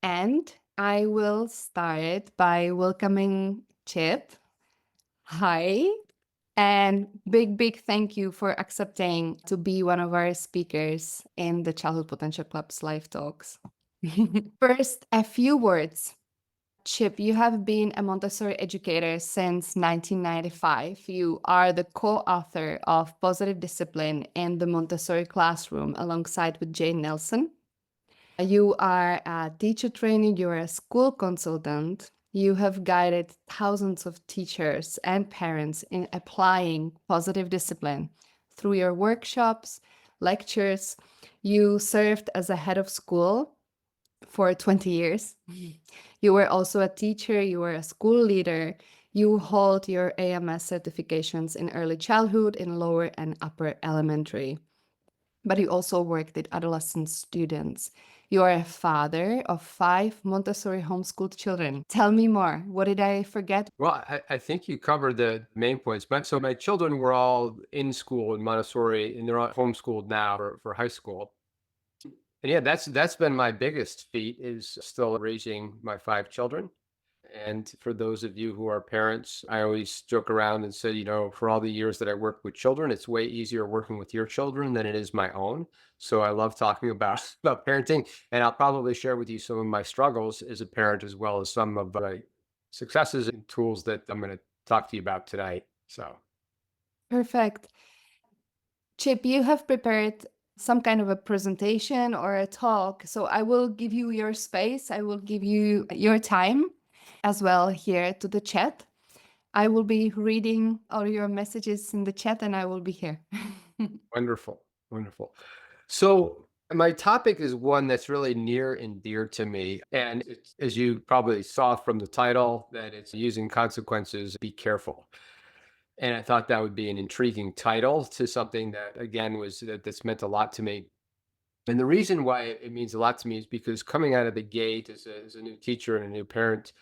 And I will start by welcoming Chip. Hi. And big thank you for accepting to be one of our speakers in the Childhood Potential Club's live talks. First, a few words. Chip, you have been a Montessori educator since 1995. You are the co-author of Positive Discipline in the Montessori Classroom alongside with Jane Nelson. You are a teacher trainer, you are a school consultant. You have guided thousands of teachers and parents in applying positive discipline through your workshops, lectures. You served as a head of school for 20 years. You were also a teacher, you were a school leader. You hold your AMS certifications in early childhood, in lower and upper elementary, but you also worked with adolescent students. You are a father of 5 Montessori homeschooled children. Tell me more. What did I forget? Well, I think you covered the main points. So my children were all in school in Montessori, and they're all homeschooled now for high school. And yeah, that's been my biggest feat is still raising my 5 children. And for those of you who are parents, I always joke around and say, for all the years that I worked with children, it's way easier working with your children than it is my own. So I love talking about about parenting, and I'll probably share with you some of my struggles as a parent, as well as some of my successes and tools that I'm going to talk to you about tonight. So Perfect. Chip, you have prepared some kind of a presentation or a talk. So I will give you your space. I will give you your time as well here to the chat. I will be reading all your messages in the chat and I will be here. wonderful, wonderful. So my topic is one that's really near and dear to me. And it's, as you probably saw from the title, that it's using consequences, be careful. And I thought that would be an intriguing title to something that, again, that's meant a lot to me. And the reason why it means a lot to me is because coming out of the gate as a new teacher and a new parent,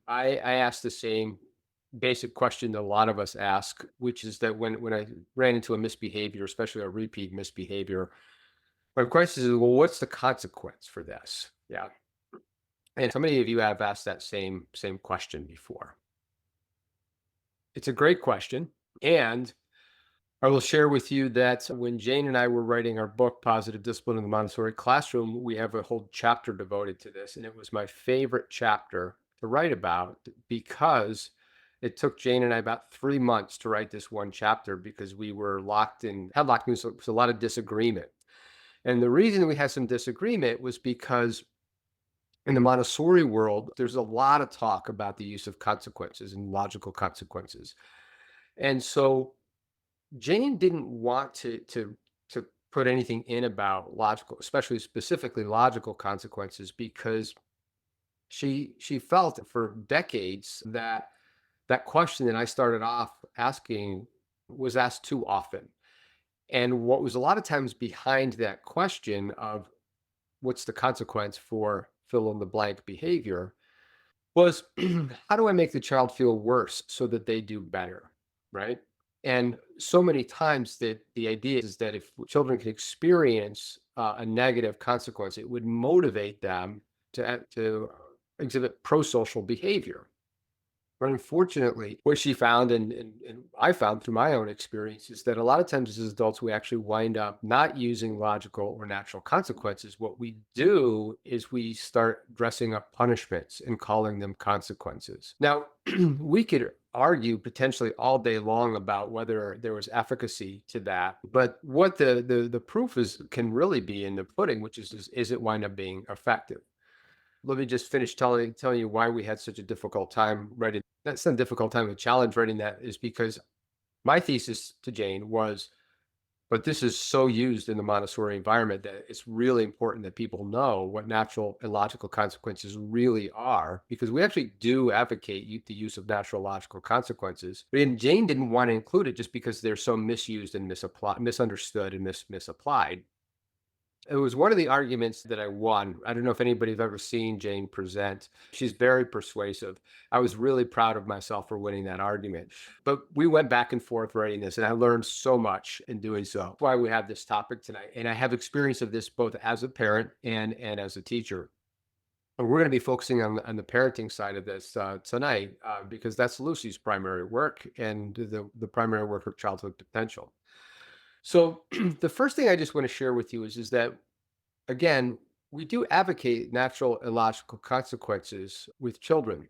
I asked the same basic question that a lot of us ask, which is that when I ran into a misbehavior, especially a repeat misbehavior, my question is, well, what's the consequence for this? Yeah. And so many of you have asked that same question before. It's a great question. And I will share with you that when Jane and I were writing our book, Positive Discipline in the Montessori Classroom, we have a whole chapter devoted to this. And it was my favorite chapter to write about because it took Jane and I about 3 months to write this one chapter because we were had locked in, so it was a lot of disagreement. And the reason we had some disagreement was because in the Montessori world, there's a lot of talk about the use of consequences and logical consequences. And so Jane didn't want to put anything in about logical, especially specifically logical consequences, because she felt for decades that that question that I started off asking was asked too often. And what was a lot of times behind that question of what's the consequence for fill in the blank behavior was how do I make the child feel worse so that they do better? Right. And so many times that the idea is that if children can experience a negative consequence, it would motivate them to exhibit pro-social behavior. But unfortunately, what she found and I found through my own experience is that a lot of times as adults, we actually wind up not using logical or natural consequences. What we do is we start dressing up punishments and calling them consequences. Now, we could argue potentially all day long about whether there was efficacy to that, but what the proof is can really be in the pudding, which is it wind up being effective? Let me just finish telling you why we had such a difficult time writing. That's not a difficult time. A challenge writing that is because my thesis to Jane was, but this is so used in the Montessori environment that it's really important that people know what natural and logical consequences really are, because we actually do advocate the use of natural logical consequences. But Jane didn't want to include it just because they're so misused and misunderstood and misapplied. It was one of the arguments that I won. I don't know if anybody's ever seen Jane present. She's very persuasive. I was really proud of myself for winning that argument. But we went back and forth writing this, and I learned so much in doing so. That's why we have this topic tonight. And I have experience of this both as a parent and as a teacher. And we're going to be focusing on the parenting side of this tonight because that's Lucy's primary work and the primary work of childhood potential. So the first thing I just want to share with you is that, again, we do advocate natural and logical consequences with children.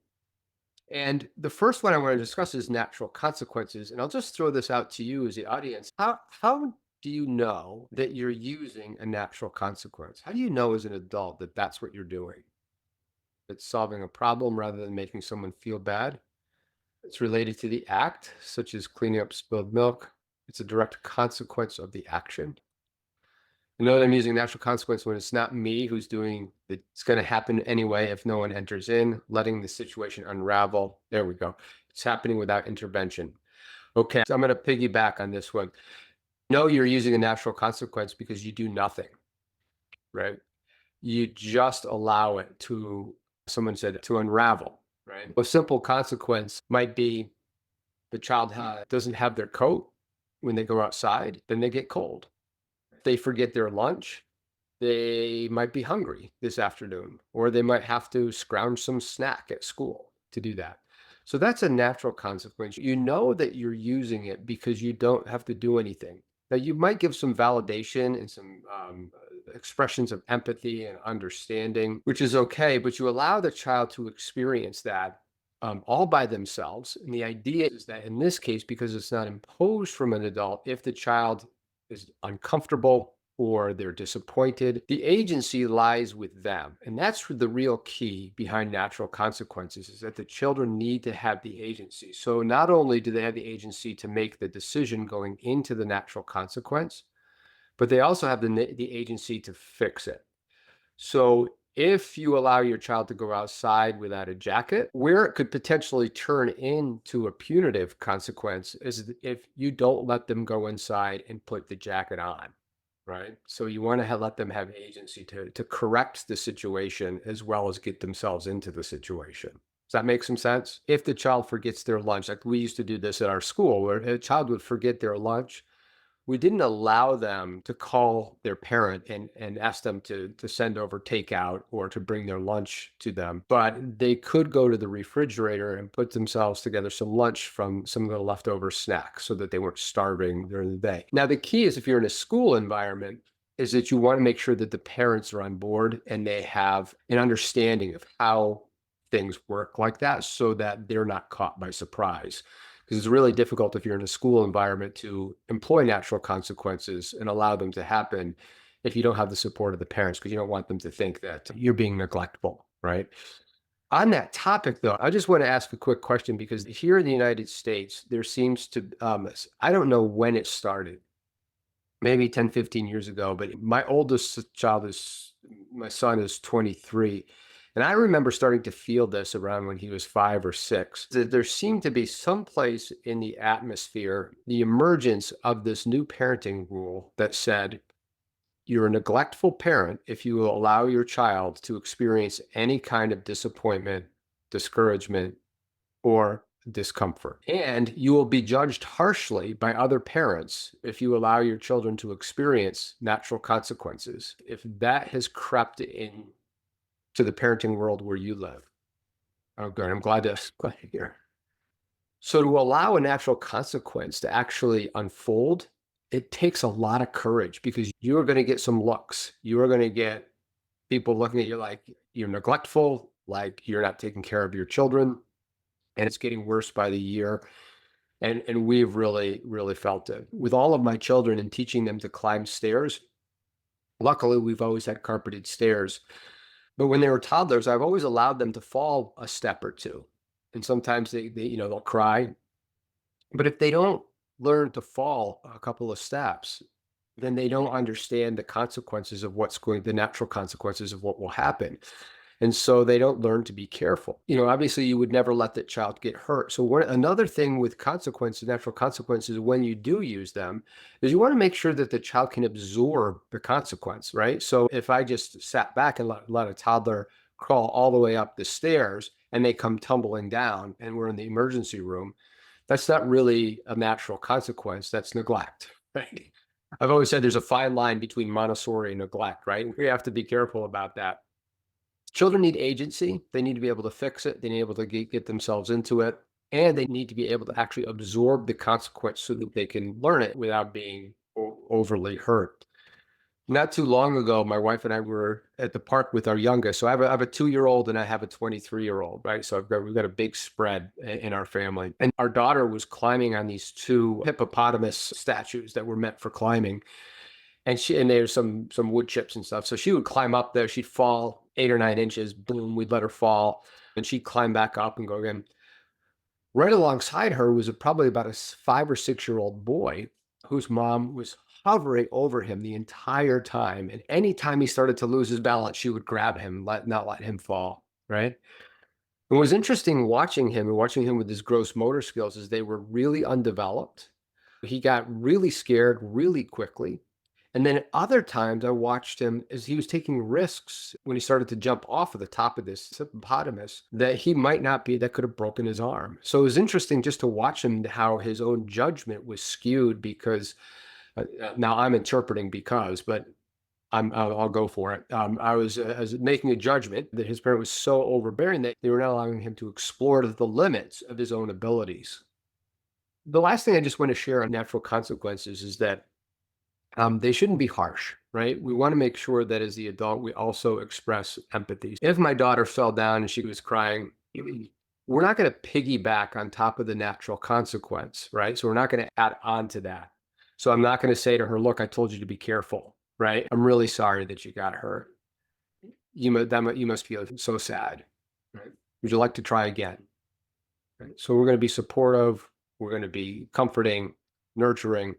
And the first one I want to discuss is natural consequences. And I'll just throw this out to you as the audience. How do you know that you're using a natural consequence? How do you know as an adult that that's what you're doing? It's solving a problem rather than making someone feel bad. It's related to the act, such as cleaning up spilled milk. It's a direct consequence of the action. I know that I'm using natural consequence when it's not me who's doing it. It's going to happen anyway if no one enters in, letting the situation unravel. There we go. It's happening without intervention. Okay, so I'm going to piggyback on this one. No, you're using a natural consequence because you do nothing, right? You just allow it to, someone said, to unravel, right? A simple consequence might be the child doesn't have their coat when they go outside, then they get cold. If they forget their lunch, they might be hungry this afternoon, or they might have to scrounge some snack at school to do that. So that's a natural consequence. You know that you're using it because you don't have to do anything. Now, you might give some validation and some expressions of empathy and understanding, which is okay, but you allow the child to experience that all by themselves. And the idea is that in this case, because it's not imposed from an adult, if the child is uncomfortable or they're disappointed, the agency lies with them. And that's the real key behind natural consequences, is that the children need to have the agency. So not only do they have the agency to make the decision going into the natural consequence, but they also have the agency to fix it. So if you allow your child to go outside without a jacket, where it could potentially turn into a punitive consequence is if you don't let them go inside and put the jacket on, right? So you want to let them have agency to correct the situation as well as get themselves into the situation. Does that make some sense? If the child forgets their lunch, like we used to do this at our school, where a child would forget their lunch, we didn't allow them to call their parent and ask them to send over takeout or to bring their lunch to them. But they could go to the refrigerator and put themselves together some lunch from some of the leftover snacks so that they weren't starving during the day. Now, the key is if you're in a school environment, is that you want to make sure that the parents are on board and they have an understanding of how things work like that so that they're not caught by surprise, because it's really difficult if you're in a school environment to employ natural consequences and allow them to happen if you don't have the support of the parents, because you don't want them to think that you're being neglectful, right? On that topic, though, I just want to ask a quick question because here in the United States, there seems to, I don't know when it started, maybe 10, 15 years ago, but my oldest child is, my son is 23. And I remember starting to feel this around when he was 5 or 6, that there seemed to be some place in the atmosphere, the emergence of this new parenting rule that said, you're a neglectful parent if you will allow your child to experience any kind of disappointment, discouragement, or discomfort. And you will be judged harshly by other parents if you allow your children to experience natural consequences, if that has crept in to the parenting world where you live. Oh, good. I'm glad to hear. So to allow a natural consequence to actually unfold, it takes a lot of courage because you are going to get some looks. You are going to get people looking at you like you're neglectful, like you're not taking care of your children, and it's getting worse by the year. And we've really felt it. With all of my children and teaching them to climb stairs, luckily we've always had carpeted stairs. But when they were toddlers, I've always allowed them to fall a step or two. And sometimes they'll cry. But if they don't learn to fall a couple of steps, then they don't understand the consequences of the natural consequences of what will happen. And so they don't learn to be careful. Obviously you would never let that child get hurt. So another thing with consequences, natural consequences, when you do use them, is you want to make sure that the child can absorb the consequence, right? So if I just sat back and let a toddler crawl all the way up the stairs and they come tumbling down and we're in the emergency room, that's not really a natural consequence. That's neglect, right? I've always said there's a fine line between Montessori and neglect, right? We have to be careful about that. Children need agency. They need to be able to fix it. They need to be able to get themselves into it. And they need to be able to actually absorb the consequence so that they can learn it without being overly hurt. Not too long ago, my wife and I were at the park with our youngest. So I have a 2-year old and I have a 23-year-old, right? So we've got a big spread in our family. And our daughter was climbing on these two hippopotamus statues that were meant for climbing. And there's some wood chips and stuff. So she would climb up there, she'd fall 8 or 9 inches, boom, we'd let her fall, and she'd climb back up and go again. Right alongside her was probably about a 5 or 6-year-old boy whose mom was hovering over him the entire time. And anytime he started to lose his balance, she would grab him, not let him fall. Right. It was interesting watching him with his gross motor skills is they were really undeveloped. He got really scared really quickly. And then at other times, I watched him as he was taking risks when he started to jump off of the top of this hippopotamus that he might not be, that could have broken his arm. So it was interesting just to watch him, how his own judgment was skewed because now I'm interpreting because, but I'll go for it. I was making a judgment that his parent was so overbearing that they were not allowing him to explore the limits of his own abilities. The last thing I just want to share on natural consequences is that they shouldn't be harsh, right? We want to make sure that as the adult, we also express empathy. If my daughter fell down and she was crying, we're not going to piggyback on top of the natural consequence, right? So we're not going to add on to that. So I'm not going to say to her, look, I told you to be careful, right? I'm really sorry that you got hurt. You must feel so sad, right? Would you like to try again? Right? So we're going to be supportive. We're going to be comforting, nurturing,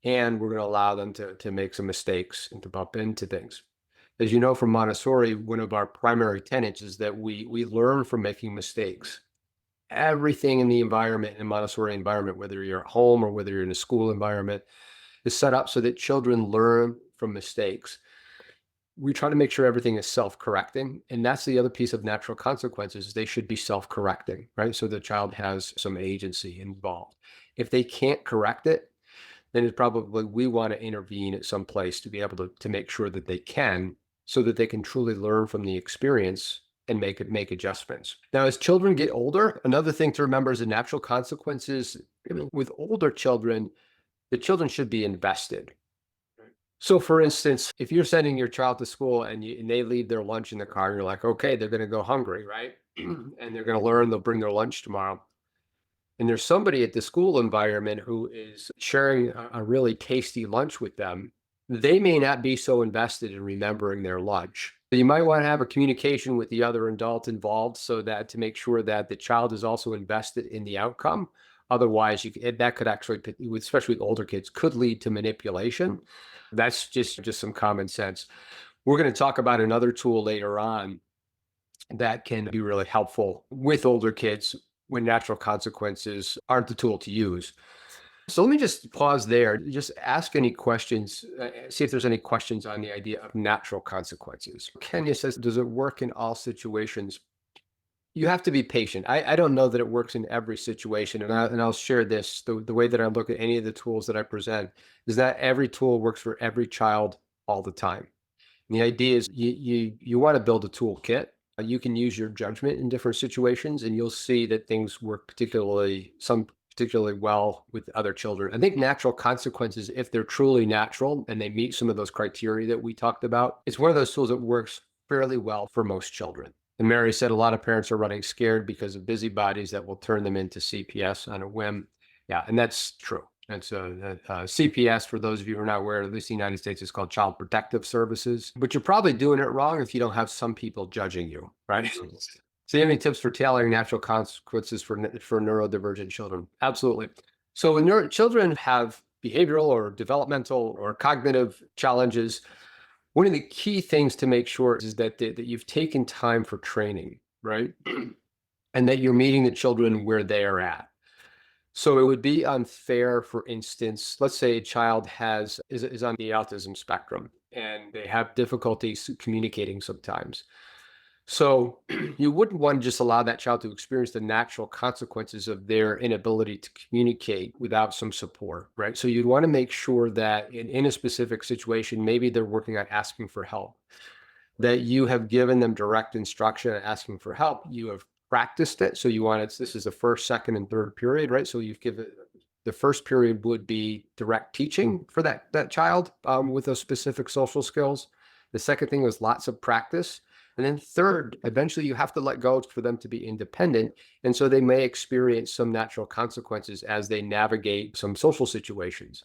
and we're going to allow them to make some mistakes and to bump into things. As you know from Montessori, one of our primary tenets is that we learn from making mistakes. Everything in the environment, in Montessori environment, whether you're at home or whether you're in a school environment, is set up so that children learn from mistakes. We try to make sure everything is self-correcting. And that's the other piece of natural consequences. They should be self-correcting, right? So the child has some agency involved. If they can't correct it, then it's probably we want to intervene at some place to be able to make sure that they can, so that they can truly learn from the experience and make adjustments. Now, as children get older, another thing to remember is the natural consequences. With older children, the children should be invested. So for instance, if you're sending your child to school and they leave their lunch in the car, you're like, okay, they're going to go hungry, right? And they're going to learn, they'll bring their lunch tomorrow. And there's somebody at the school environment who is sharing a really tasty lunch with them, they may not be so invested in remembering their lunch. So you might want to have a communication with the other adult involved so that to make sure that the child is also invested in the outcome. Otherwise, that could actually, especially with older kids, could lead to manipulation. That's just some common sense. We're going to talk about another tool later on that can be really helpful with older kids when natural consequences aren't the tool to use. So let me just pause there, just ask any questions, see if there's any questions on the idea of natural consequences. Kenya says, does it work in all situations? You have to be patient. I don't know that it works in every situation. And I'll share this, the way that I look at any of the tools that I present is that every tool works for every child all the time. And the idea is you want to build a toolkit. You can use your judgment in different situations, and you'll see that things work particularly well with other children. I think natural consequences, if they're truly natural and they meet some of those criteria that we talked about, it's one of those tools that works fairly well for most children. And Mary said a lot of parents are running scared because of busybodies that will turn them into CPS on a whim. Yeah, and that's true. And so CPS, for those of you who are not aware, at least in the United States, is called Child Protective Services. But you're probably doing it wrong if you don't have some people judging you, right? So you have any tips for tailoring natural consequences for neurodivergent children? Absolutely. So when children have behavioral or developmental or cognitive challenges, one of the key things to make sure is that you've taken time for training, right? And that you're meeting the children where they are at. So it would be unfair, for instance, let's say a child is on the autism spectrum and they have difficulties communicating sometimes. So you wouldn't want to just allow that child to experience the natural consequences of their inability to communicate without some support, right? So you'd want to make sure that in a specific situation, maybe they're working on asking for help. that you have given them direct instruction and asking for help. You have practiced it. So you want it, this is the first, second, and third period, right? So you've given the first period would be direct teaching for that child with those specific social skills. The second thing was lots of practice. And then third, eventually you have to let go for them to be independent. And so they may experience some natural consequences as they navigate some social situations.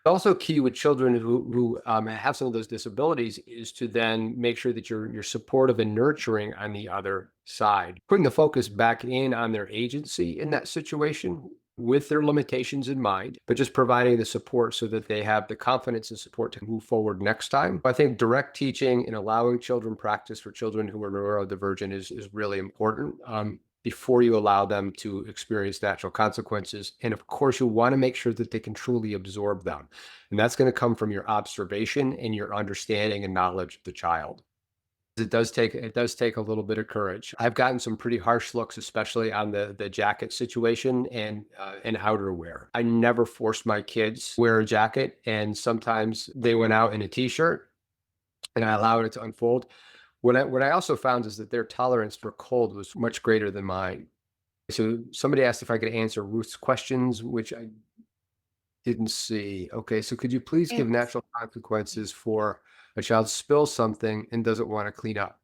Also key with children who have some of those disabilities is to then make sure that you're supportive and nurturing on the other side, putting the focus back in on their agency in that situation with their limitations in mind, but just providing the support so that they have the confidence and support to move forward next time. I think direct teaching and allowing children practice for children who are neurodivergent is really important. Before you allow them to experience natural consequences. And of course, you want to make sure that they can truly absorb them. And that's going to come from your observation and your understanding and knowledge of the child. It does take a little bit of courage. I've gotten some pretty harsh looks, especially on the jacket situation and outerwear. I never forced my kids to wear a jacket, and sometimes they went out in a t-shirt and I allowed it to unfold. What I also found is that their tolerance for cold was much greater than mine. So somebody asked if I could answer Ruth's questions, which I didn't see. Okay, so could you please give It's natural consequences for a child spills something and doesn't want to clean up?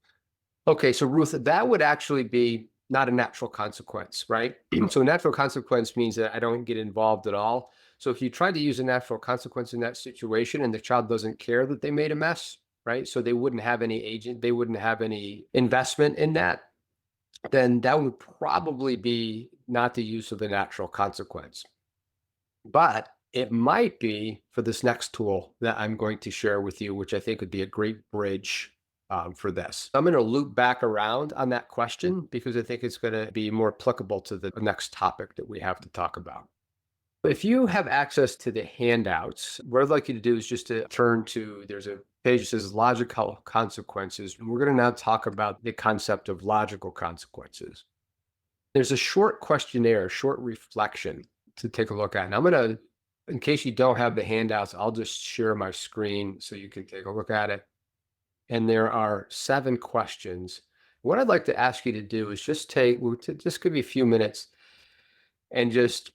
Okay, so Ruth, that would actually be not a natural consequence, right? So a natural consequence means that I don't get involved at all. So if you try to use a natural consequence in that situation and the child doesn't care that they made a mess, right? So they wouldn't have any agent, they wouldn't have any investment in that, then that would probably be not the use of the natural consequence. But it might be for this next tool that I'm going to share with you, which I think would be a great bridge for this. I'm going to loop back around on that question because I think it's going to be more applicable to the next topic that we have to talk about. If you have access to the handouts, what I'd like you to do is just to turn to, there's a page that says logical consequences. And we're going to now talk about the concept of logical consequences. There's a short questionnaire, short reflection to take a look at. And I'm going to, in case you don't have the handouts, I'll just share my screen so you can take a look at it. And there are 7 questions. What I'd like to ask you to do is just just give you a few minutes and just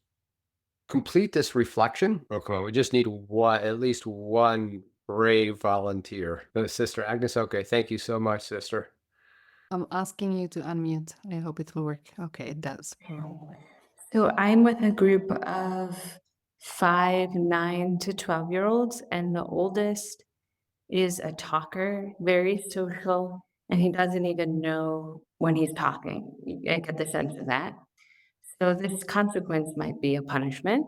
complete this reflection. Oh, come on. We just need at least one brave volunteer. Sister Agnes. Okay. Thank you so much, sister. I'm asking you to unmute. I hope it will work. Okay, it does. So I'm with a group of 5, 9 to 12-year-olds, and the oldest is a talker, very social, and he doesn't even know when he's talking. I get the sense of that. So this consequence might be a punishment.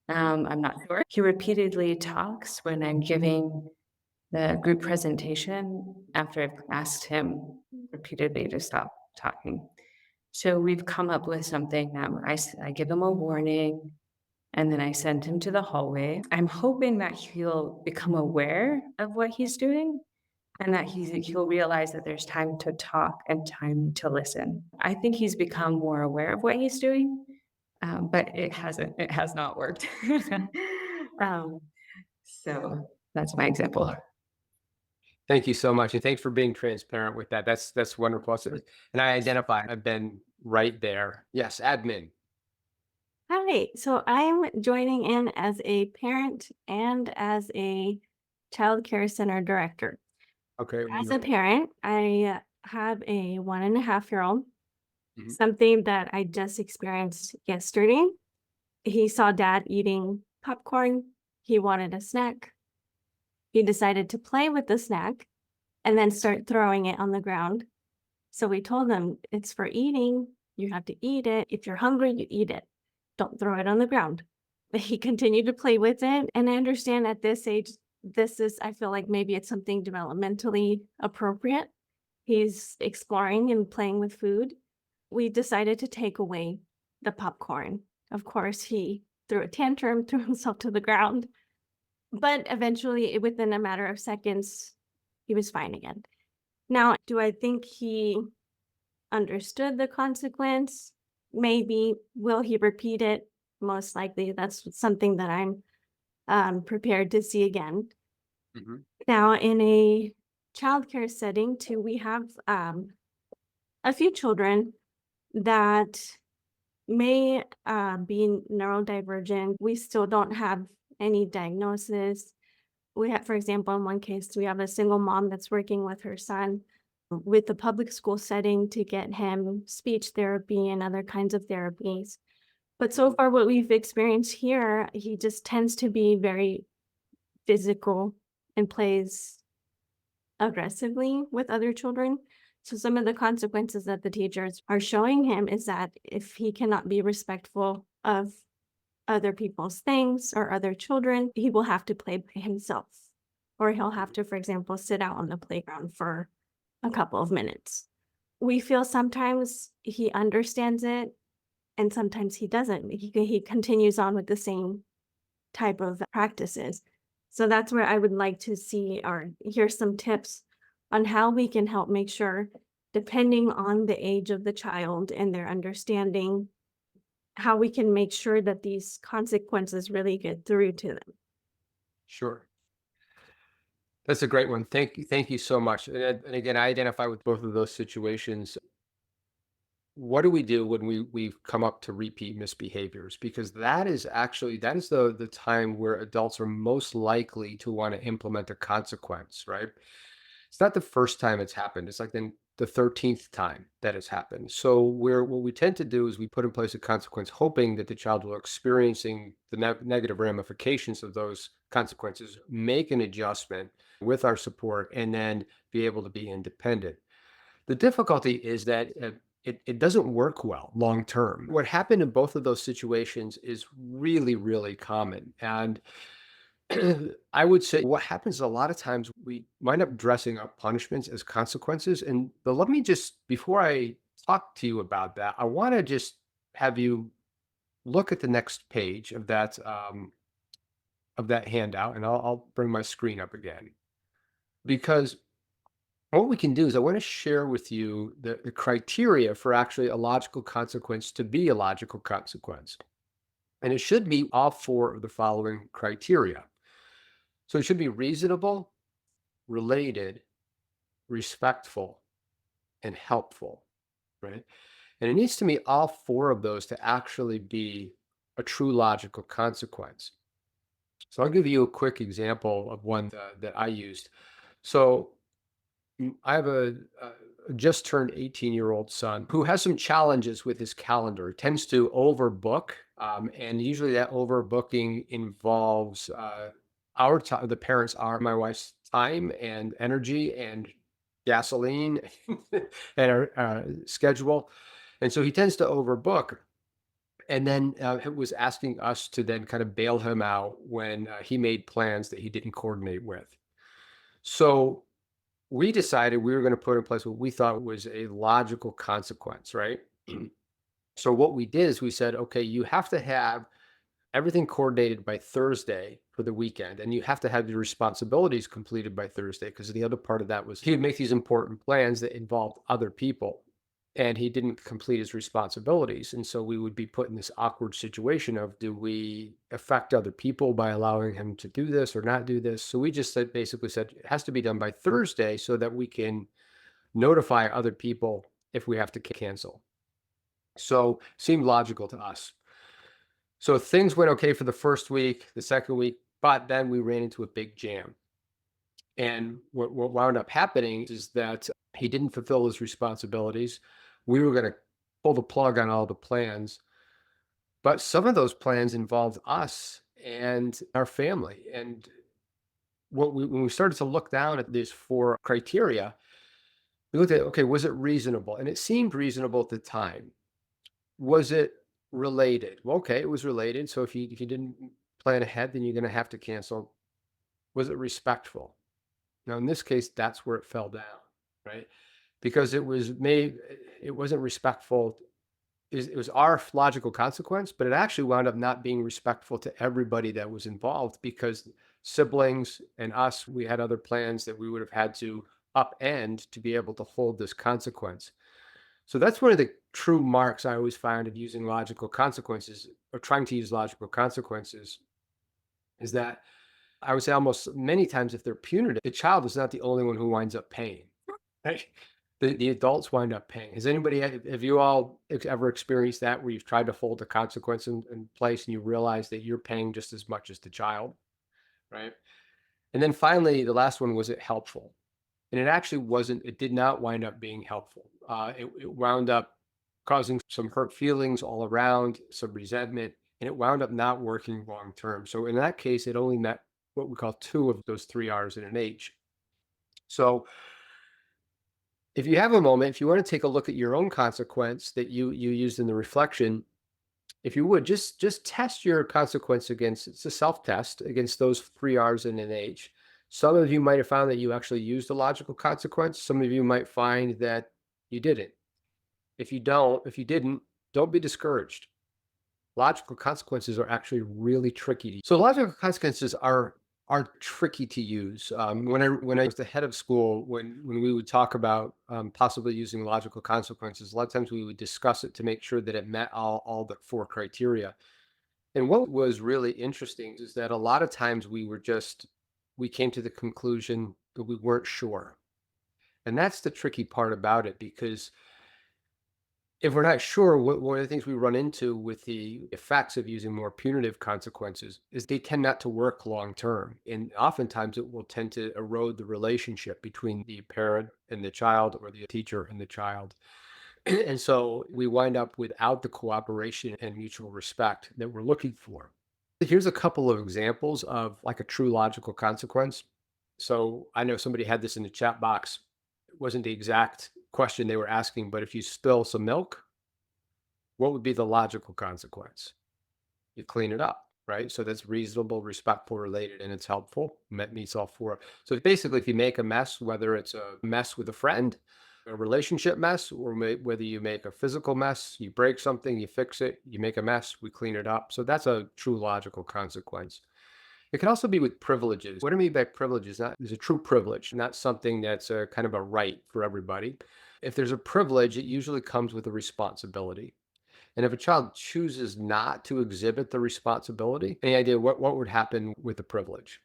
I'm not sure. He repeatedly talks when I'm giving the group presentation after I've asked him repeatedly to stop talking. So we've come up with something that I give him a warning and then I send him to the hallway. I'm hoping that he'll become aware of what he's doing and that he'll realize that there's time to talk and time to listen. I think he's become more aware of what he's doing, but it has not worked. um, so that's my example. Thank you so much. And thanks for being transparent with that. That's wonderful. And I identify, I've been right there. Yes, admin. Hi, so I'm joining in as a parent and as a child care center director. Okay. As a Wonderful. parent, I have a 1.5-year-old, Mhm. something that I just experienced yesterday. He saw dad eating popcorn. He wanted a snack. He decided to play with the snack and then start throwing it on the ground. So we told him it's for eating. You have to eat it. If you're hungry, you eat it. Don't throw it on the ground. But he continued to play with it. And I understand at this age, I feel like maybe it's something developmentally appropriate. He's exploring and playing with food. We decided to take away the popcorn. Of course, he threw a tantrum, threw himself to the ground. But eventually, within a matter of seconds, he was fine again. Now, do I think he understood the consequence? Maybe. Will he repeat it? Most likely. That's something that I'm prepared to see again. Mhm. Now, in a childcare setting too, we have a few children that may be neurodivergent. We still don't have any diagnosis. We have, for example, in one case, we have a single mom that's working with her son with the public school setting to get him speech therapy and other kinds of therapies. But so far, what we've experienced here, he just tends to be very physical and plays aggressively with other children. So some of the consequences that the teachers are showing him is that if he cannot be respectful of other people's things or other children, he will have to play by himself. Or he'll have to, for example, sit out on the playground for a couple of minutes. We feel sometimes he understands it and sometimes he doesn't. He continues on with the same type of practices. So that's where I would like to see or hear some tips on how we can help make sure, depending on the age of the child and their understanding, how we can make sure that these consequences really get through to them. Sure. That's a great one. Thank you so much. And again, I identify with both of those situations. What do we do when we've come up to repeat misbehaviors? Because that is the time where adults are most likely to want to implement a consequence, right? It's not the first time it's happened. It's like then the 13th time that has happened. So what we tend to do is we put in place a consequence, hoping that the child will experiencing the negative ramifications of those consequences, make an adjustment with our support, and then be able to be independent. The difficulty is that it doesn't work well long term. What happened in both of those situations is really, really common. And I would say what happens a lot of times, we wind up dressing up punishments as consequences. But let me just, before I talk to you about that, I want to just have you look at the next page of that handout, and I'll bring my screen up again. Because what we can do is I want to share with you the criteria for actually a logical consequence to be a logical consequence. And it should meet all four of the following criteria. So it should be reasonable, related, respectful, and helpful, right? And it needs to meet all four of those to actually be a true logical consequence. So I'll give you a quick example of one that I used. So I have a just turned 18-year-old son who has some challenges with his calendar. He tends to overbook, and usually that overbooking involves our time, the parents are my wife's time and energy and gasoline and our schedule. And so he tends to overbook. And then it was asking us to then kind of bail him out when he made plans that he didn't coordinate with. So we decided we were going to put in place what we thought was a logical consequence, right? So what we did is we said, okay, you have to have everything coordinated by Thursday for the weekend, and you have to have your responsibilities completed by Thursday, because the other part of that was he would make these important plans that involved other people, and he didn't complete his responsibilities. And so we would be put in this awkward situation of, do we affect other people by allowing him to do this or not do this? So we just basically said it has to be done by Thursday so that we can notify other people if we have to cancel. So seemed logical to us. So things went okay for the first week, the second week, but then we ran into a big jam. And what wound up happening is that he didn't fulfill his responsibilities. We were going to pull the plug on all the plans, but some of those plans involved us and our family. And when we started to look down at these four criteria, we looked at, okay, was it reasonable? And it seemed reasonable at the time. Was it related? Well, okay, it was related. So if you didn't plan ahead, then you're going to have to cancel. Was it respectful? Now, in this case, that's where it fell down, right? Because it wasn't respectful. It was our logical consequence, but it actually wound up not being respectful to everybody that was involved, because siblings and us, we had other plans that we would have had to upend to be able to hold this consequence. So that's one of the true marks I always find of using logical consequences, or trying to use logical consequences, is that I would say almost many times if they're punitive, the child is not the only one who winds up paying. Right? The adults wind up paying. Have you all ever experienced that where you've tried to hold a consequence in place and you realize that you're paying just as much as the child, right? And then finally, the last one, was it helpful? And it actually wasn't, it did not wind up being helpful. It wound up causing some hurt feelings all around, some resentment, and it wound up not working long term. So in that case, it only met what we call 2 of those 3 R's and an H. So if you have a moment, if you want to take a look at your own consequence that you used in the reflection, if you would just test your consequence against, it's a self-test against those 3 R's and an H. Some of you might have found that you actually used a logical consequence. Some of you might find that you didn't. If you didn't, don't be discouraged. Logical consequences are actually really tricky. So logical consequences are tricky to use. When I was the head of school, when we would talk about possibly using logical consequences, a lot of times we would discuss it to make sure that it met all the 4 criteria. And what was really interesting is that a lot of times we came to the conclusion that we weren't sure. And that's the tricky part about it, because if we're not sure, one of the things we run into with the effects of using more punitive consequences is they tend not to work long term. And oftentimes it will tend to erode the relationship between the parent and the child, or the teacher and the child. And so we wind up without the cooperation and mutual respect that we're looking for. Here's a couple of examples of like a true logical consequence. So I know somebody had this in the chat box. It wasn't the exact question they were asking, but if you spill some milk, what would be the logical consequence? You clean it up, right? So that's reasonable, respectful, related, and it's helpful. Meets all 4. So basically, if you make a mess, whether it's a mess with a friend, a relationship mess, or whether you make a physical mess, you break something, you fix it, you make a mess, we clean it up. So that's a true logical consequence. It can also be with privileges. What I mean by privileges is a true privilege, not something that's a kind of a right for everybody. If there's a privilege, it usually comes with a responsibility. And if a child chooses not to exhibit the responsibility, any idea what would happen with the privilege?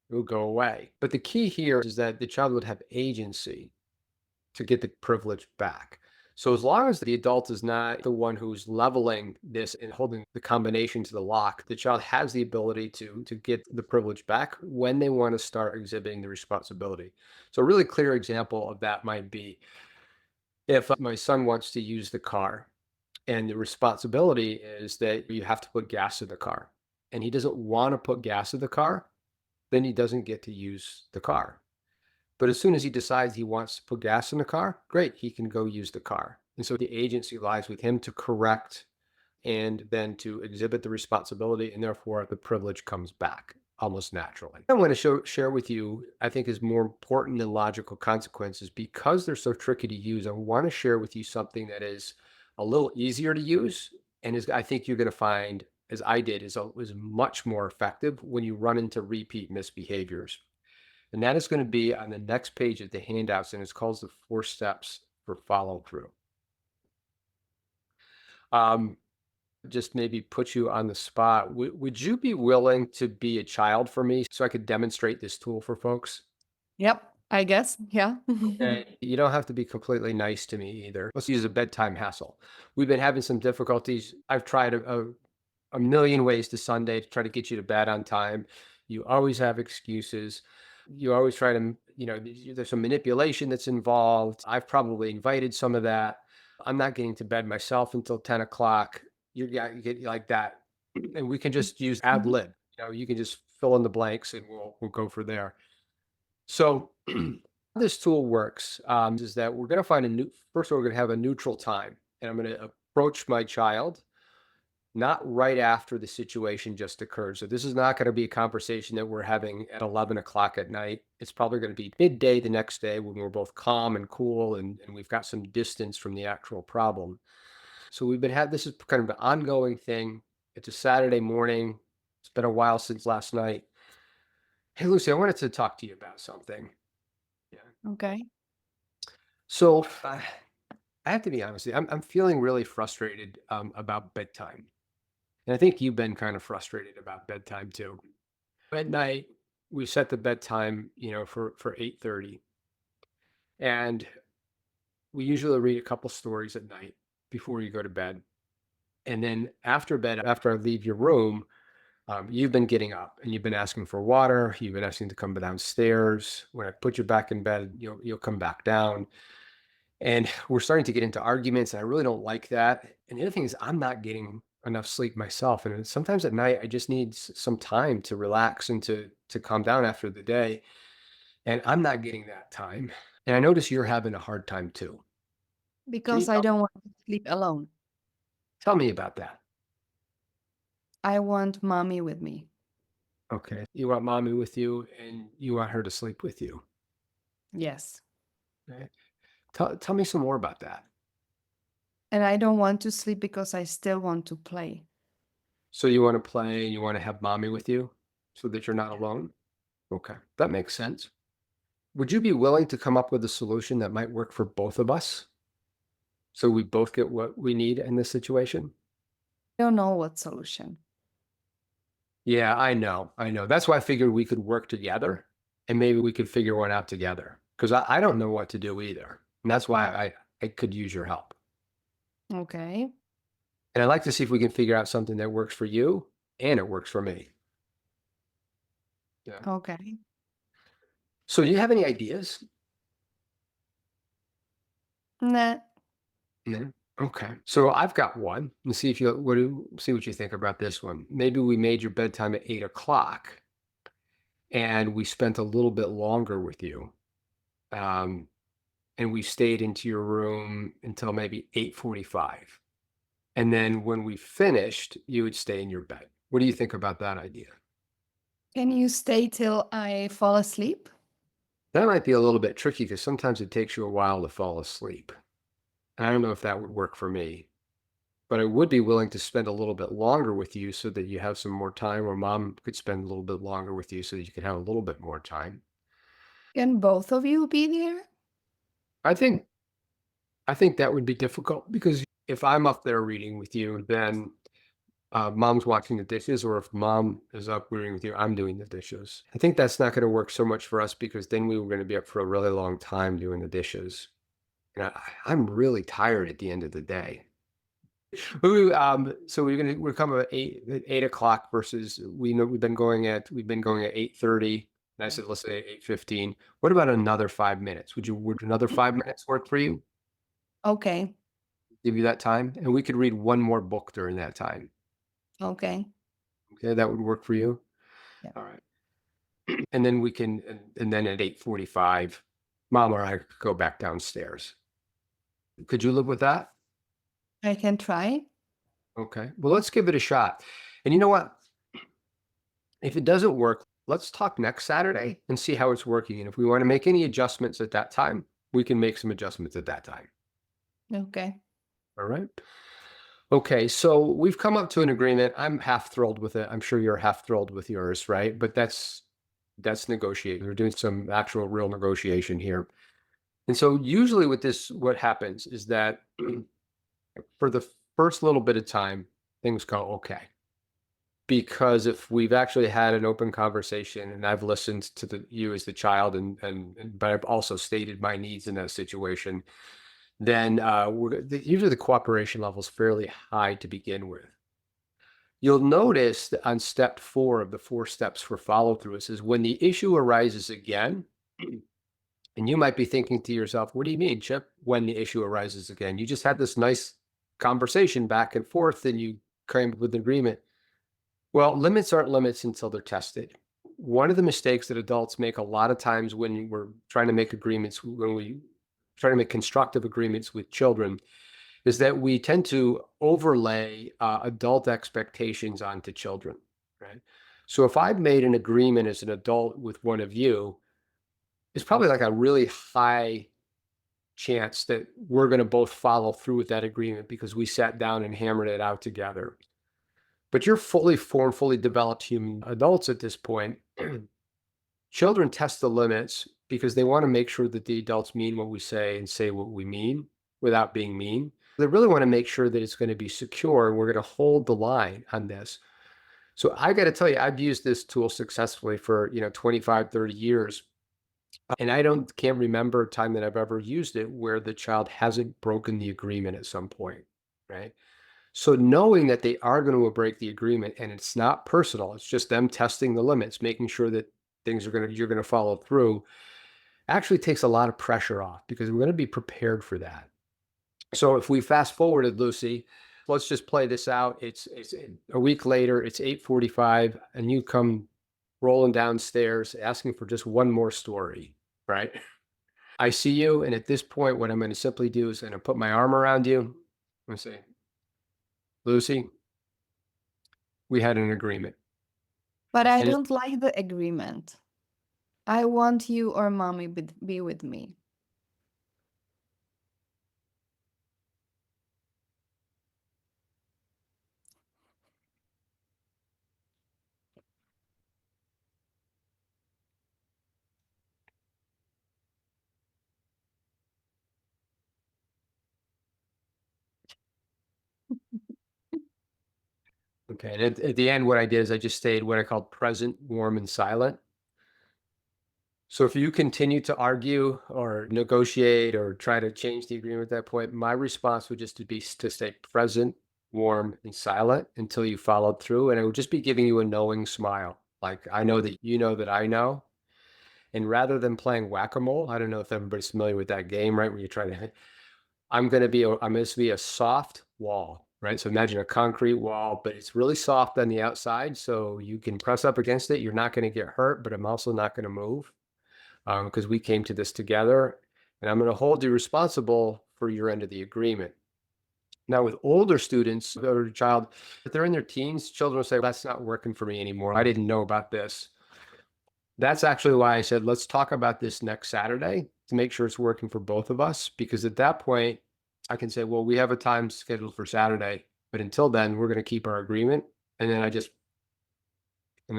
It would go away. But the key here is that the child would have agency to get the privilege back. So as long as the adult is not the one who's leveling this and holding the combination to the lock, the child has the ability to get the privilege back when they want to start exhibiting the responsibility. So a really clear example of that might be if my son wants to use the car, and the responsibility is that you have to put gas in the car, and he doesn't want to put gas in the car, then he doesn't get to use the car. But as soon as he decides he wants to put gas in the car, great, he can go use the car. And so the agency lies with him to correct and then to exhibit the responsibility, and therefore the privilege comes back almost naturally. I want to share with you, I think, is more important than logical consequences because they're so tricky to use. I want to share with you something that is a little easier to use, and is, I think you're going to find, as I did, is much more effective when you run into repeat misbehaviors. And that is going to be on the next page of the handouts, and it's called the 4 steps for follow through. Just maybe put you on the spot. Would you be willing to be a child for me so I could demonstrate this tool for folks? Yep, I guess. Yeah. Okay. You don't have to be completely nice to me either. Let's use a bedtime hassle. We've been having some difficulties. I've tried a million ways to Sunday to try to get you to bed on time. You always have excuses. You always try to, there's some manipulation that's involved. I've probably invited some of that. I'm not getting to bed myself until 10 o'clock. You get like that. And we can just use ad lib. You can just fill in the blanks and we'll go for there. So this tool works is that we're going to find first we're going to have a neutral time, and I'm going to approach my child not right after the situation just occurred. So this is not going to be a conversation that we're having at 11 o'clock at night. It's probably going to be midday the next day when we're both calm and cool and we've got some distance from the actual problem. So this is kind of an ongoing thing. It's a Saturday morning. It's been a while since last night. Hey, Lucy, I wanted to talk to you about something. Yeah. Okay. So I have to be honest with you, I'm feeling really frustrated about bedtime. And I think you've been kind of frustrated about bedtime too. At night, we set the bedtime, for 8:30. And we usually read a couple stories at night before you go to bed. And then after bed, after I leave your room, you've been getting up and you've been asking for water. You've been asking to come downstairs. When I put you back in bed, you'll come back down. And we're starting to get into arguments, and I really don't like that. And the other thing is, I'm not getting enough sleep myself. And sometimes at night, I just need some time to relax and to calm down after the day. And I'm not getting that time. And I notice you're having a hard time too. Can you Because I don't want to sleep alone. tell me about that? I want mommy with me. Okay. You want mommy with you and you want her to sleep with you. Yes. Okay. Tell me some more about that. And I don't want to sleep because I still want to play. So you want to play and you want to have mommy with you so that you're not alone? Okay. That makes sense. Would you be willing to come up with a solution that might work for both of us? So we both get what we need in this situation? I don't know what solution. Yeah, I know. I know. That's why I figured we could work together and maybe we could figure one out together. Because I don't know what to do either. And that's why I could use your help. Okay. And I'd like to see if we can figure out something that works for you and it works for me. Yeah. Okay. So do you have any ideas? Nah. No. Okay. So I've got one. And see if see what you think about this one. Maybe we made your bedtime at 8 o'clock and we spent a little bit longer with you. Um, and we stayed into your room until maybe 8:45. And then when we finished, you would stay in your bed. What do you think about that idea? Can you stay till I fall asleep? That might be a little bit tricky because sometimes it takes you a while to fall asleep. And I don't know if that would work for me, but I would be willing to spend a little bit longer with you so that you have some more time, or mom could spend a little bit longer with you so that you could have a little bit more time. Can both of you be there? I think that would be difficult because if I'm up there reading with you, then mom's washing the dishes, or if mom is up reading with you, I'm doing the dishes. I think that's not going to work so much for us because then we were going to be up for a really long time doing the dishes. And I'm really tired at the end of the day. So we're coming at 8 o'clock versus we know we've been going at 8:30. And I said, let's say 8:15. What about another 5 minutes? Would another 5 minutes work for you? Okay. Give you that time? And we could read one more book during that time. Okay. Okay, that would work for you? Yeah. All right. And then we can, and then at 8:45, mom or I could go back downstairs. Could you live with that? I can try. Okay. Well, let's give it a shot. And you know what? If it doesn't work, let's talk next Saturday and see how it's working. And if we want to make any adjustments at that time, we can make some adjustments at that time. Okay. All right. Okay. So we've come up to an agreement. I'm half thrilled with it. I'm sure you're half thrilled with yours, right? But that's negotiating. We're doing some actual real negotiation here. And so usually with this, what happens is that for the first little bit of time, things go okay. Because if we've actually had an open conversation and I've listened to you as the child but I've also stated my needs in that situation, then usually the cooperation level is fairly high to begin with. You'll notice that on step 4 of the 4 steps for follow through, it says when the issue arises again, and you might be thinking to yourself, what do you mean, Chip, when the issue arises again? You just had this nice conversation back and forth and you came with an agreement. Well, limits aren't limits until they're tested. One of the mistakes that adults make a lot of times when we're trying to make agreements, when we try to make constructive agreements with children, is that we tend to overlay adult expectations onto children, right? So if I've made an agreement as an adult with one of you, it's probably like a really high chance that we're going to both follow through with that agreement because we sat down and hammered it out together. But you're fully formed, fully developed human adults at this point. Children test the limits because they want to make sure that the adults mean what we say and say what we mean without being mean. They really want to make sure that it's going to be secure and we're going to hold the line on this. So I got to tell you, I've used this tool successfully for, 25, 30 years. And I can't remember a time that I've ever used it where the child hasn't broken the agreement at some point, right? So knowing that they are going to break the agreement and it's not personal, it's just them testing the limits, making sure that you're going to follow through, actually takes a lot of pressure off because we're going to be prepared for that. So if we fast forwarded, Lucy, let's just play this out. It's a week later, it's 8:45, and you come rolling downstairs asking for just one more story, right? I see you, and at this point, what I'm going to simply do is I'm going to put my arm around you. I'm going to say, Lucy, we had an agreement. But I And don't like the agreement. I want you or mommy be with me. okay, and at the end, what I did is I just stayed what I called present, warm, and silent. So if you continue to argue or negotiate or try to change the agreement at that point, my response would just be to stay present, warm, and silent until you followed through. And I would just be giving you a knowing smile. Like, I know that you know that I know. And rather than playing whack-a-mole, I don't know if everybody's familiar with that game, right? Where you try to, I'm going to be a soft wall, right? So imagine a concrete wall, but it's really soft on the outside. So you can press up against it. You're not going to get hurt, but I'm also not going to move because we came to this together, and I'm going to hold you responsible for your end of the agreement. Now, with older students, or child, if they're in their teens, children will say, that's not working for me anymore. I didn't know about this. That's actually why I said, let's talk about this next Saturday to make sure it's working for both of us. Because at that point, I can say, well, we have a time scheduled for Saturday, but until then, we're going to keep our agreement. And then I'm going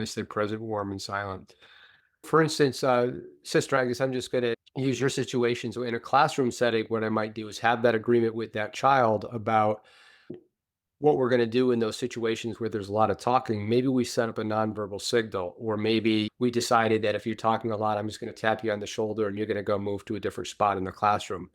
to stay present, warm, and silent. For instance, sister, I guess I'm just going to use your situation. So in a classroom setting, what I might do is have that agreement with that child about what we're going to do in those situations where there's a lot of talking. Maybe we set up a nonverbal signal, or maybe we decided that if you're talking a lot, I'm just going to tap you on the shoulder and you're going to go move to a different spot in the classroom.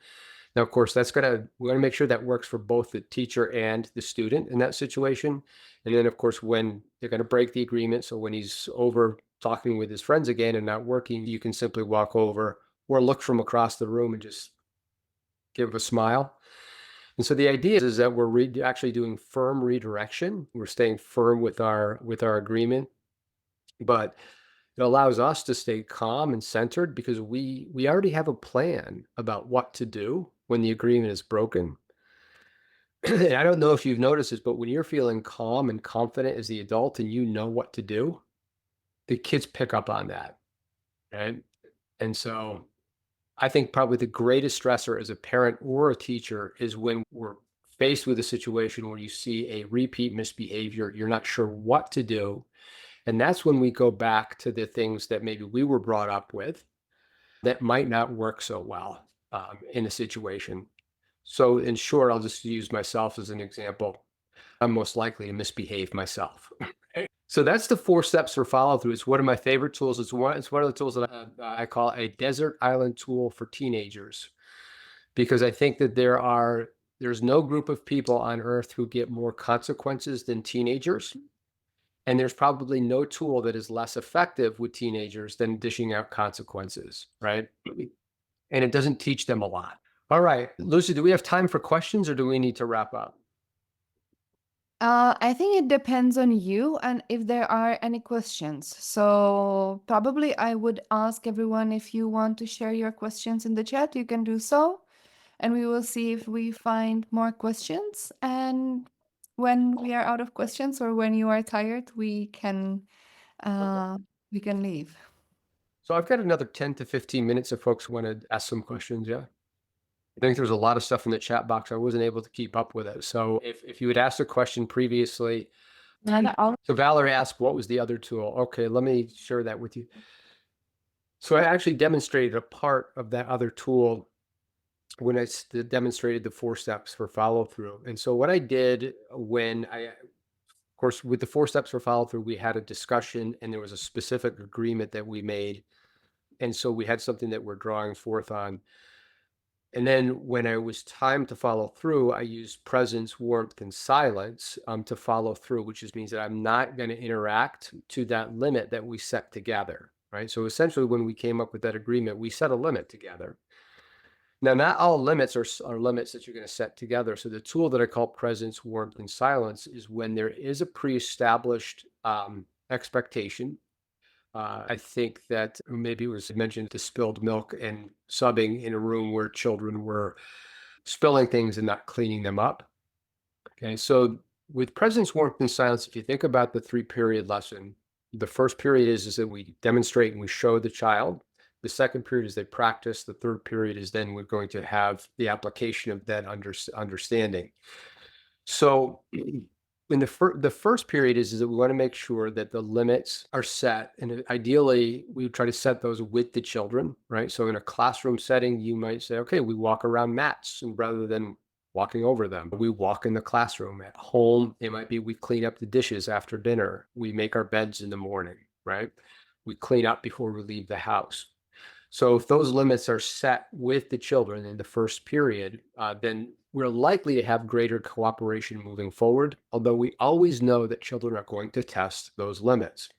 Now, of course, we're going to make sure that works for both the teacher and the student in that situation. And then, of course, when they're going to break the agreement, so when he's over talking with his friends again and not working, you can simply walk over or look from across the room and just give a smile. And so the idea is that we're actually doing firm redirection. We're staying firm with our agreement, but it allows us to stay calm and centered because we already have a plan about what to do when the agreement is broken. And I don't know if you've noticed this, but when you're feeling calm and confident as the adult and you know what to do, the kids pick up on that, right? And so I think probably the greatest stressor as a parent or a teacher is when we're faced with a situation where you see a repeat misbehavior, you're not sure what to do. And that's when we go back to the things that maybe we were brought up with that might not work so well in a situation. So in short, I'll just use myself as an example. I'm most likely to misbehave myself. So that's the 4 steps for follow through. It's one of my favorite tools. It's one of the tools that I call a desert island tool for teenagers, because I think that there's no group of people on earth who get more consequences than teenagers. And there's probably no tool that is less effective with teenagers than dishing out consequences, right? And it doesn't teach them a lot. All right, Lucy, do we have time for questions or do we need to wrap up? I think it depends on you and if there are any questions. So probably I would ask everyone if you want to share your questions in the chat, you can do so. And we will see if we find more questions. And when we are out of questions or when you are tired, we can leave. So I've got another 10 to 15 minutes if folks want to ask some questions, yeah? I think there's a lot of stuff in the chat box. I wasn't able to keep up with it. So if you had asked a question previously, so Valerie asked, what was the other tool? Okay, let me share that with you. So I actually demonstrated a part of that other tool when I demonstrated the 4 steps for follow through. And so what I did when Of course, with the 4 steps for follow through, we had a discussion and there was a specific agreement that we made. And so we had something that we're drawing forth on. And then when it was time to follow through, I used presence, warmth, and silence to follow through, which just means that I'm not going to interact to that limit that we set together, right? So essentially, when we came up with that agreement, we set a limit together. Now, not all limits are limits that you're going to set together. So the tool that I call presence, warmth, and silence is when there is a pre-established expectation. I think that maybe it was mentioned the spilled milk and subbing in a room where children were spilling things and not cleaning them up. Okay, so with presence, warmth, and silence, if you think about the 3-period lesson, the first period is that we demonstrate and we show the child. The second period is they practice. The third period is then we're going to have the application of that understanding. So in the first period is that we want to make sure that the limits are set, and ideally we would try to set those with the children, right? So in a classroom setting, you might say, okay, we walk around mats, and rather than walking over them, we walk in the classroom. At home, it might be we clean up the dishes after dinner, we make our beds in the morning, right? We clean up before we leave the house. So if those limits are set with the children in the first period, then we're likely to have greater cooperation moving forward, although we always know that children are going to test those limits.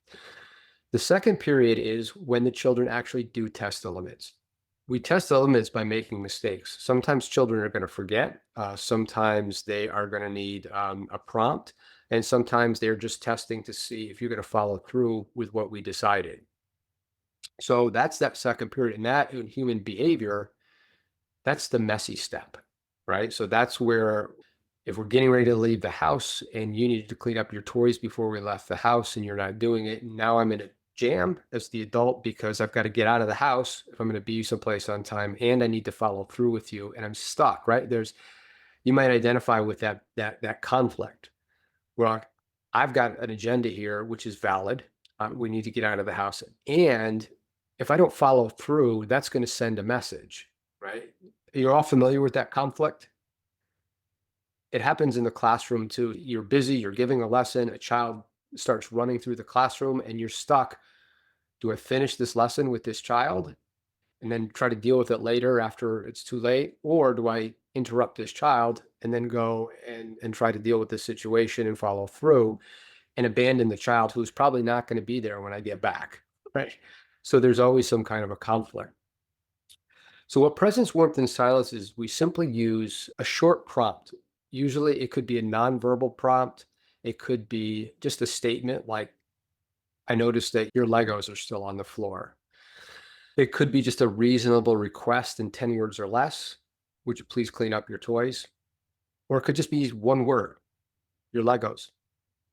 The second period is when the children actually do test the limits. We test the limits by making mistakes. Sometimes children are going to forget. Sometimes they are going to need a prompt. And sometimes they're just testing to see if you're going to follow through with what we decided. So that's that second period. And that in human behavior, that's the messy step, right? So that's where if we're getting ready to leave the house and you needed to clean up your toys before we left the house and you're not doing it, and now I'm in a jam as the adult because I've got to get out of the house if I'm going to be someplace on time and I need to follow through with you and I'm stuck, right? You might identify with that conflict. Well, I've got an agenda here, which is valid. We need to get out of the house. And if I don't follow through, that's going to send a message, right? You're all familiar with that conflict. It happens in the classroom too. You're busy, you're giving a lesson, a child starts running through the classroom and you're stuck. Do I finish this lesson with this child and then try to deal with it later after it's too late? Or do I interrupt this child and then go and try to deal with this situation and follow through and abandon the child who's probably not going to be there when I get back, right? So there's always some kind of a conflict. So what presence, warmth, and silence is, we simply use a short prompt. Usually it could be a nonverbal prompt. It could be just a statement like, I noticed that your Legos are still on the floor. It could be just a reasonable request in 10 words or less. Would you please clean up your toys? Or it could just be one word, your Legos.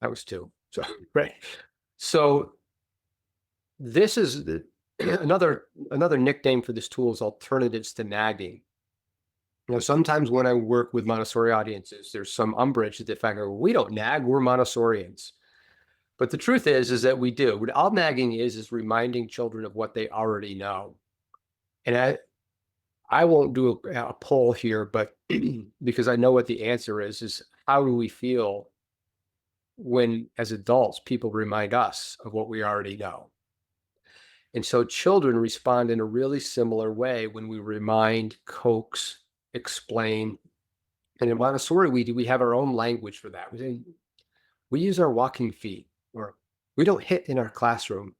That was 2. So, right. So this is another nickname for this tool is alternatives to nagging. Sometimes when I work with Montessori audiences, there's some umbrage at the fact that we don't nag, we're Montessorians. But the truth is that we do. What all nagging is reminding children of what they already know. And I won't do a poll here, but because I know what the answer is how do we feel when, as adults, people remind us of what we already know? And so children respond in a really similar way when we remind, coax, explain. And in Montessori, we have our own language for that. We use our walking feet, or we don't hit in our classroom.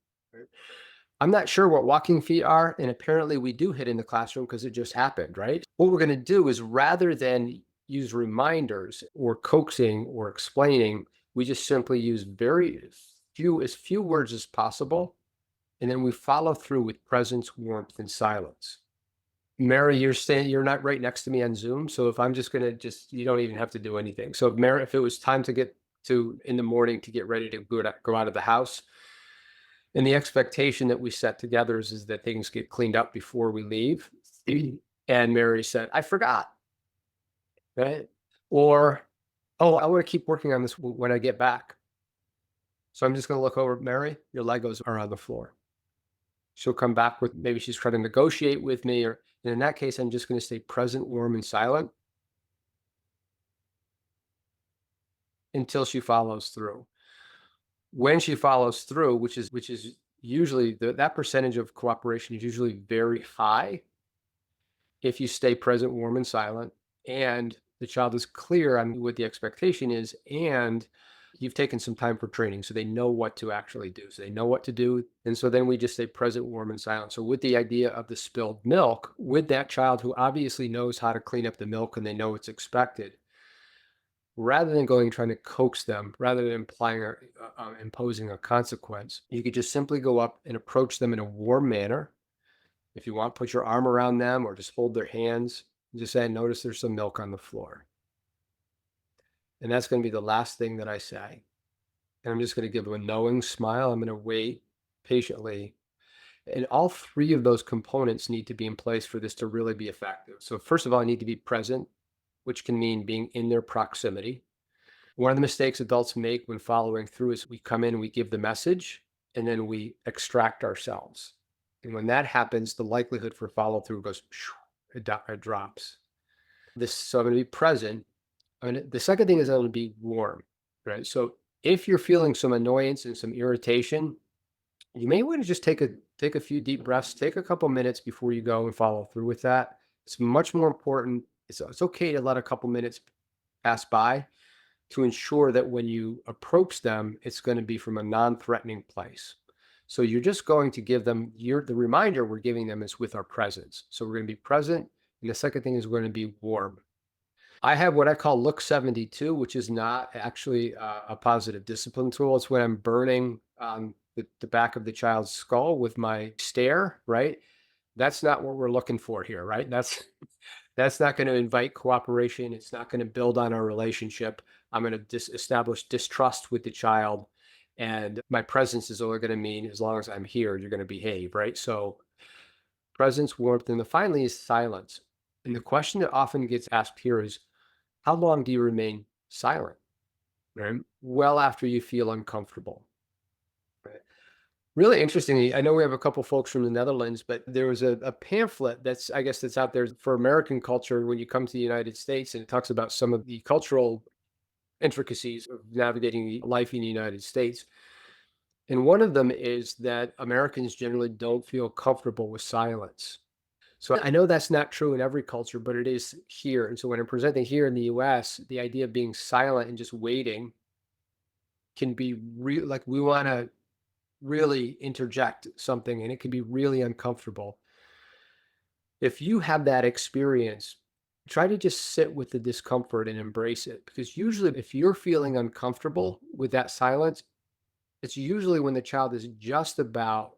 I'm not sure what walking feet are, and apparently we do hit in the classroom because it just happened, right? What we're going to do is, rather than use reminders or coaxing or explaining, we just simply use as few words as possible, and then we follow through with presence, warmth, and silence. Mary, you're not right next to me on Zoom, so if I'm just going to you don't even have to do anything. So Mary, if it was time to get in the morning to get ready to go out of the house, and the expectation that we set together is that things get cleaned up before we leave. And Mary said, I forgot. Right? Or, oh, I want to keep working on this when I get back. So I'm just going to look over, Mary, your Legos are on the floor. She'll come back with, maybe she's trying to negotiate with me, and in that case, I'm just going to stay present, warm, and silent until she follows through. when she follows through, which is usually that percentage of cooperation is usually very high if you stay present, warm, and silent, and the child is clear on what the expectation is, and you've taken some time for training, so they know what to actually do. So they know what to do. And so then we just stay present, warm, and silent. So with the idea of the spilled milk, with that child who obviously knows how to clean up the milk and they know what's expected, rather than going trying to coax them, rather than implying or imposing a consequence, you could just simply go up and approach them in a warm manner. If you want, put your arm around them or just hold their hands. Just say, notice there's some milk on the floor. And that's going to be the last thing that I say. And I'm just going to give them a knowing smile. I'm going to wait patiently. And all three of those components need to be in place for this to really be effective. So first of all, I need to be present, which can mean being in their proximity. One of the mistakes adults make when following through is we come in, we give the message, and then we extract ourselves. And when that happens, the likelihood for follow through goes, it drops. So I'm going to be present. The second thing is I'm going to be warm, right? So if you're feeling some annoyance and some irritation, you may want to just take a few deep breaths, take a couple minutes before you go and follow through with that. It's much more important. It's okay to let a couple minutes pass by to ensure that when you approach them, it's going to be from a non-threatening place. So you're just going to give them the reminder we're giving them is with our presence. So we're going to be present. And the second thing is we're going to be warm. I have what I call Look 72, which is not actually a positive discipline tool. It's when I'm burning the back of the child's skull with my stare, right? That's not what we're looking for here, right? That's not going to invite cooperation. It's not going to build on our relationship. I'm going to establish distrust with the child. And my presence is only going to mean as long as I'm here, you're going to behave, right? So presence, warmth, and finally is silence. And the question that often gets asked here is, how long do you remain silent? Right? Well, after you feel uncomfortable. Right? Really interestingly, I know we have a couple folks from the Netherlands, but there was a pamphlet that's out there for American culture when you come to the United States, and it talks about some of the cultural intricacies of navigating life in the United States. And one of them is that Americans generally don't feel comfortable with silence. So I know that's not true in every culture, but it is here. And so when I'm presenting here in the US, the idea of being silent and just waiting can be like we want to really interject something, and it can be really uncomfortable. If you have that experience, try to just sit with the discomfort and embrace it. Because usually if you're feeling uncomfortable with that silence, it's usually when the child is just about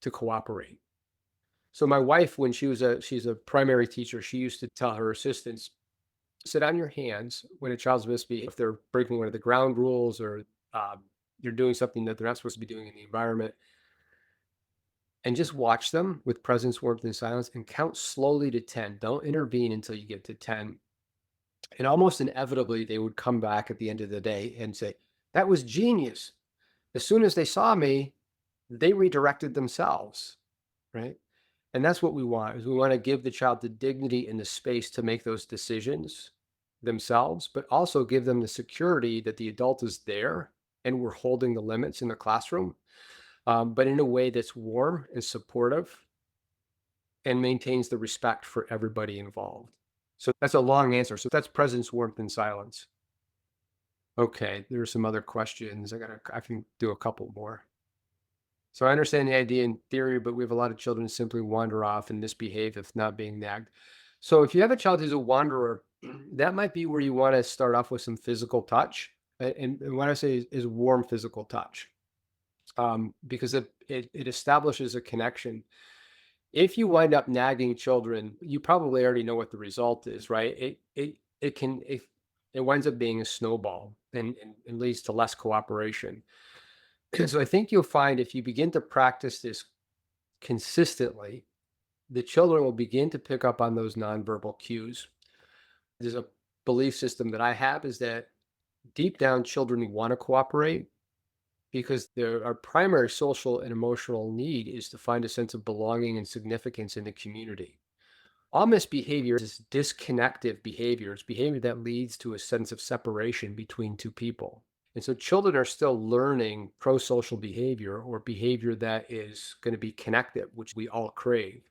to cooperate. So my wife, when she's a primary teacher, she used to tell her assistants, sit on your hands when a child's misbehaving, if they're breaking one of the ground rules or you're doing something that they're not supposed to be doing in the environment, and just watch them with presence, warmth, and silence, and count slowly to 10. Don't intervene until you get to 10. And almost inevitably, they would come back at the end of the day and say, that was genius. As soon as they saw me, they redirected themselves, right? And that's what we want, is we want to give the child the dignity and the space to make those decisions themselves, but also give them the security that the adult is there and we're holding the limits in the classroom, but in a way that's warm and supportive and maintains the respect for everybody involved. So that's a long answer. So that's presence, warmth, and silence. Okay, there are some other questions. I can do a couple more. So I understand the idea in theory, but we have a lot of children who simply wander off and misbehave if not being nagged. So if you have a child who's a wanderer, that might be where you want to start off with some physical touch. And what I say is warm physical touch, because it establishes a connection. If you wind up nagging children, you probably already know what the result is, right? It winds up being a snowball and leads to less cooperation. So I think you'll find if you begin to practice this consistently, the children will begin to pick up on those nonverbal cues. There's a belief system that I have is that deep down children want to cooperate because our primary social and emotional need is to find a sense of belonging and significance in the community. All misbehavior is disconnective behavior. It's behavior that leads to a sense of separation between two people. And so children are still learning pro-social behavior or behavior that is going to be connected, which we all crave.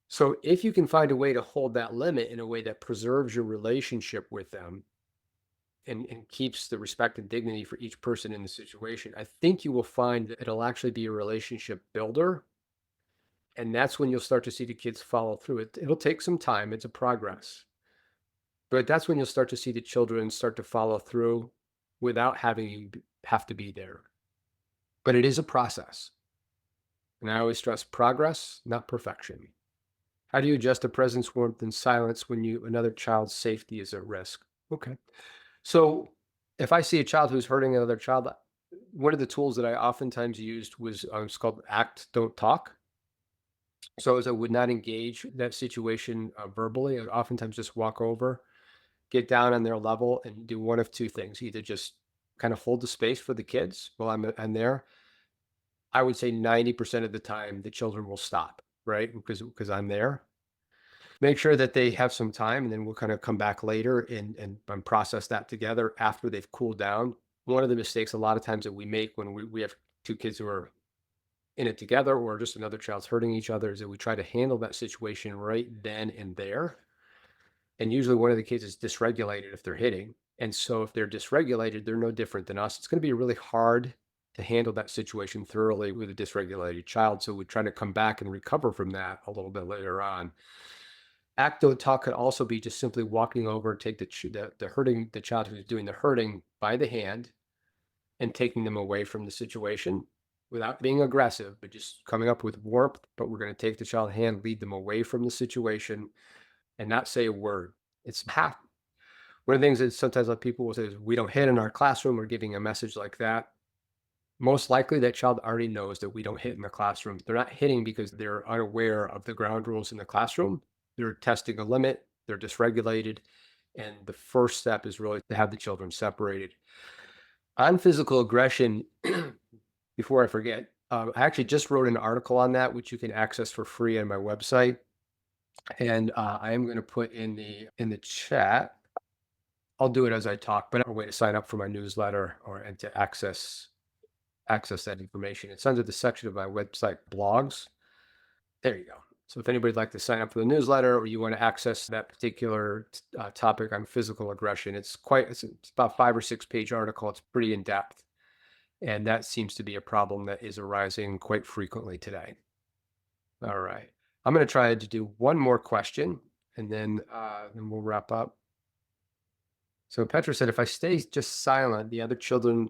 So if you can find a way to hold that limit in a way that preserves your relationship with them and keeps the respect and dignity for each person in the situation, I think you will find that it'll actually be a relationship builder. And that's when you'll start to see the kids follow through. It'll take some time. It's a progress. But that's when you'll start to see the children start to follow through without having you have to be there. But it is a process. And I always stress progress, not perfection. How do you adjust to presence, warmth, and silence when another child's safety is at risk? Okay. So if I see a child who's hurting another child, one of the tools that I oftentimes used was it's called act, don't talk. So as I would not engage that situation verbally, I would oftentimes just walk over, get down on their level, and do one of two things: either just kind of hold the space for the kids while I'm there. I would say 90% of the time the children will stop, right? Because I'm there. Make sure that they have some time, and then we'll kind of come back later and process that together after they've cooled down. One of the mistakes a lot of times that we make when we have two kids who are in it together or just another child's hurting each other is that we try to handle that situation right then and there. And usually one of the kids is dysregulated if they're hitting. And so if they're dysregulated, they're no different than us. It's going to be really hard to handle that situation thoroughly with a dysregulated child. So we try to come back and recover from that a little bit later on. Act don't talk could also be just simply walking over and take the child who's doing the hurting by the hand and taking them away from the situation without being aggressive, but just coming up with warmth. But we're going to take the child's hand, lead them away from the situation, and not say a word. It's half. One of the things that sometimes people will say is, we don't hit in our classroom, or giving a message like that. Most likely that child already knows that we don't hit in the classroom. They're not hitting because they're unaware of the ground rules in the classroom. They're testing a limit, they're dysregulated. And the first step is really to have the children separated. On physical aggression, before I forget, I actually just wrote an article on that, which you can access for free on my website. And I am going to put in the chat. I'll do it as I talk, but a way to sign up for my newsletter and to access that information. It's under the section of my website, blogs. There you go. So if anybody'd like to sign up for the newsletter, or you want to access that particular topic on physical aggression, it's about 5 or 6 page article. It's pretty in depth. And that seems to be a problem that is arising quite frequently today. All right. I'm going to try to do one more question, and then we'll wrap up. So Petra said, if I stay just silent, the other children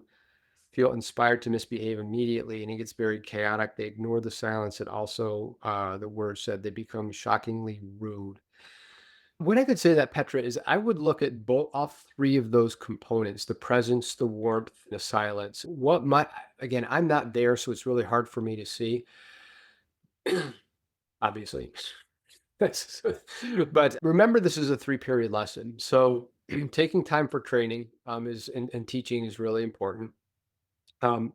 feel inspired to misbehave immediately, and it gets very chaotic. They ignore the silence, and also the word said they become shockingly rude. What I could say to that, Petra, is I would look at all 3 of those components: the presence, the warmth, the silence. Again, I'm not there, so it's really hard for me to see. Obviously. But remember, this is a 3-period lesson. So taking time for training and teaching is really important. And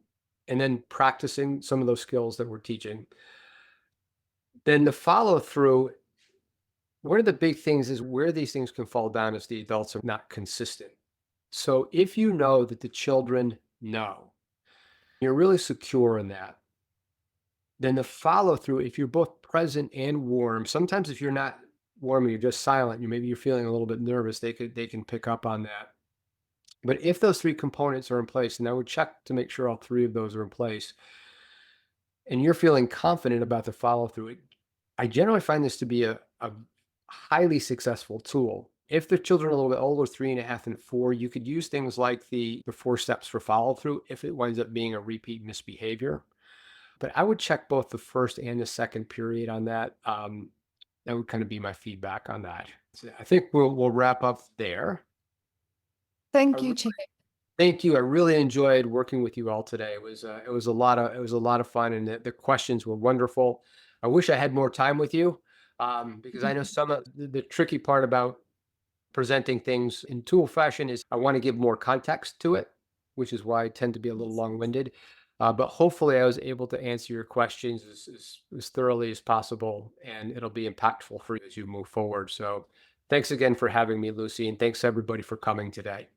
then practicing some of those skills that we're teaching. Then the follow through. One of the big things is where these things can fall down is the adults are not consistent. So if you know that the children know, you're really secure in that, then the follow through, if you're both present and warm, sometimes if you're not warm and you're just silent, maybe you're feeling a little bit nervous, they can pick up on that. But if those 3 components are in place, and I would check to make sure all 3 of those are in place, and you're feeling confident about the follow through, I generally find this to be a highly successful tool. If the children are a little bit older, 3.5 and 4, you could use things like the 4 steps for follow through if it winds up being a repeat misbehavior. But I would check both the first and the second period on that. That would kind of be my feedback on that. So I think we'll wrap up there. Thank you, Chip. Thank you. I really enjoyed working with you all today. It was a lot of fun, and the questions were wonderful. I wish I had more time with you, because I know some of the tricky part about presenting things in tool fashion is I want to give more context to it, which is why I tend to be a little long-winded. But hopefully I was able to answer your questions as thoroughly as possible, and it'll be impactful for you as you move forward. So thanks again for having me, Lucy, and thanks everybody for coming today.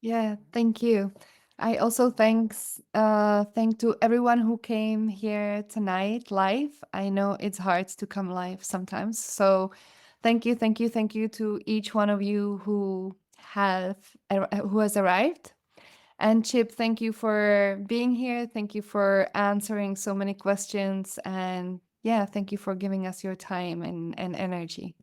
Yeah, thank you. I also thank to everyone who came here tonight live. I know it's hard to come live sometimes. So thank you, thank you, thank you to each one of you who has arrived. And Chip, thank you for being here. Thank you for answering so many questions. And yeah, thank you for giving us your time and energy.